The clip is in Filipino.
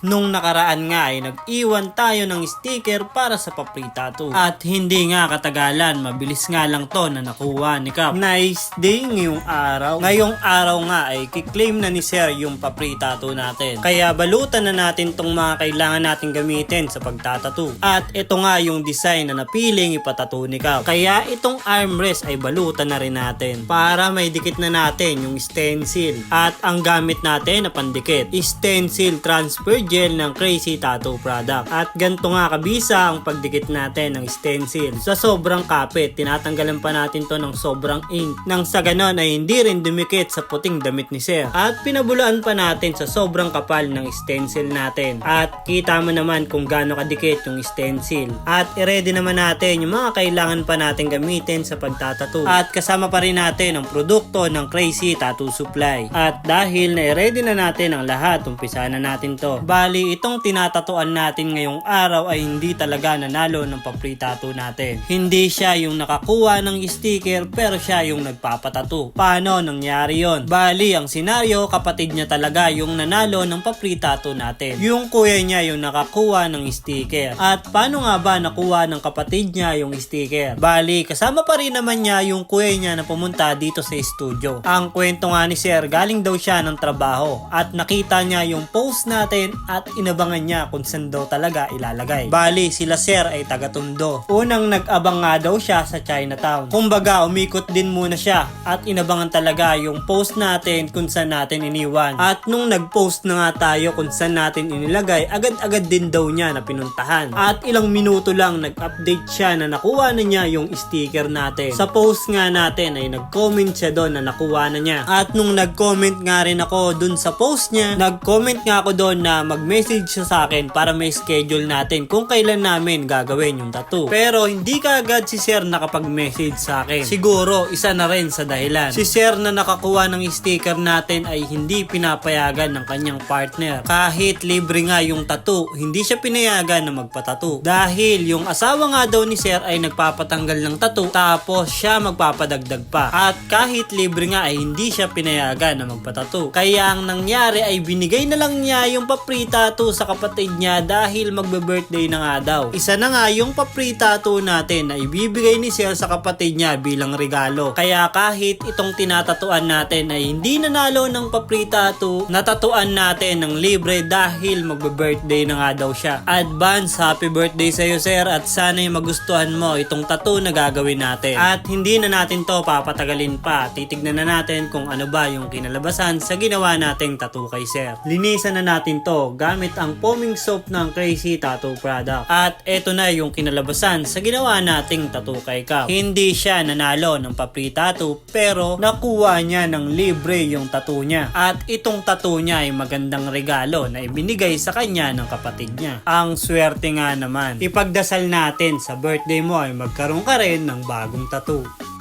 Nung nakaraan nga ay nag-iwan tayo ng sticker para sa papri tattoo. At hindi nga katagalan, mabilis nga lang to na nakuha ni Cap. Nice day ngayong araw. Ngayong araw nga ay kiklaim na ni Sir yung papri tattoo natin. Kaya balutan na natin tong mga kailangan natin gamitin sa pagtatattoo. At ito nga yung design na napiling ipatattoo ni Cap. Kaya itong armrest ay balutan na rin natin para may dikit na natin yung stencil. At ang gamit natin na pandikit, stencil transfer gel ng Crazy Tattoo product. At ganito nga kabisa ang pagdikit natin ng stencil. Sa sobrang kapit, tinatanggalan pa natin to ng sobrang ink. Nang sa ganon ay hindi rin dumikit sa puting damit ni Sir. At pinabulaan pa natin sa sobrang kapal ng stencil natin. At kita mo naman kung gaano kadikit yung stencil. At i-ready naman natin yung mga kailangan pa natin gamitin sa pagtatattoo. At kasama pa rin natin ang produkto ng Crazy Tattoo Supply. At dahil na-ready na natin ang lahat, umpisa na natin to. Bali, itong tinatatuan natin ngayong araw ay hindi talaga nanalo ng papri tattoo natin. Hindi siya yung nakakuha ng sticker pero siya yung nagpapatattoo. Paano nangyari yon? Bali, ang senaryo, kapatid niya talaga yung nanalo ng papri tattoo natin. Yung kuya niya yung nakakuha ng sticker. At paano nga ba nakuha ng kapatid niya yung sticker? Bali, kasama pa rin naman niya yung kuya niya na pumunta dito sa studio. Ang kwento nga ni Sir, galing daw siya ng trabaho at nakita niya yung post natin at inabangan niya kung saan daw talaga ilalagay. Bali, sila Sir ay taga-Tondo. Unang nag-abang nga daw siya sa Chinatown. Kumbaga, umikot din muna siya at inabangan talaga yung post natin kung saan natin iniwan. At nung nag-post na nga tayo kung saan natin inilagay, agad-agad din daw niya na pinuntahan. At ilang minuto lang nag-update siya na nakuha na niya yung sticker natin. Sa post nga natin ay nag-comment siya doon na nakuha na niya. At nung nag-comment nga rin ako doon sa post niya, nag-comment nga ako doon na mag-message siya sa akin para may schedule natin kung kailan namin gagawin yung tattoo. Pero hindi kaagad si Sir nakapag-message sa akin. Siguro isa na rin sa dahilan. Si Sir na nakakuha ng sticker natin ay hindi pinapayagan ng kanyang partner. Kahit libre nga yung tattoo, hindi siya pinayagan na magpatattoo. Dahil yung asawa nga daw ni Sir ay nagpapatanggal ng tattoo tapos siya magpapadagdag pa. At kahit libre nga ay hindi siya pinayagan na magpatattoo. Kaya ang nangyari ay binigay na lang niya yung papri tattoo sa kapatid niya dahil magbe-birthday na nga daw. Isa na nga yung papri tattoo natin na ibibigay ni Sir sa kapatid niya bilang regalo. Kaya kahit itong tinatatuan natin ay hindi nanalo ng papri tattoo, natatuan natin ng libre dahil magbe-birthday na nga daw siya. Advance happy birthday sa iyo Sir at sana'y magustuhan mo itong tattoo na gagawin natin. At hindi na natin to papatagalin pa. Titignan na natin kung ano ba yung kinalabasan sa ginawa nating tattoo kay Sir. Linisan na natin to gamit ang foaming soap ng Crazy Tattoo product. At eto na yung kinalabasan sa ginawa nating tattoo kay Cap. Hindi siya nanalo ng papri tattoo pero nakuha niya ng libre yung tattoo niya. At itong tattoo niya ay magandang regalo na ibinigay sa kanya ng kapatid niya. Ang swerte nga naman. Ipagdasal natin sa birthday mo ay magkaroon ka rin ng bagong tattoo.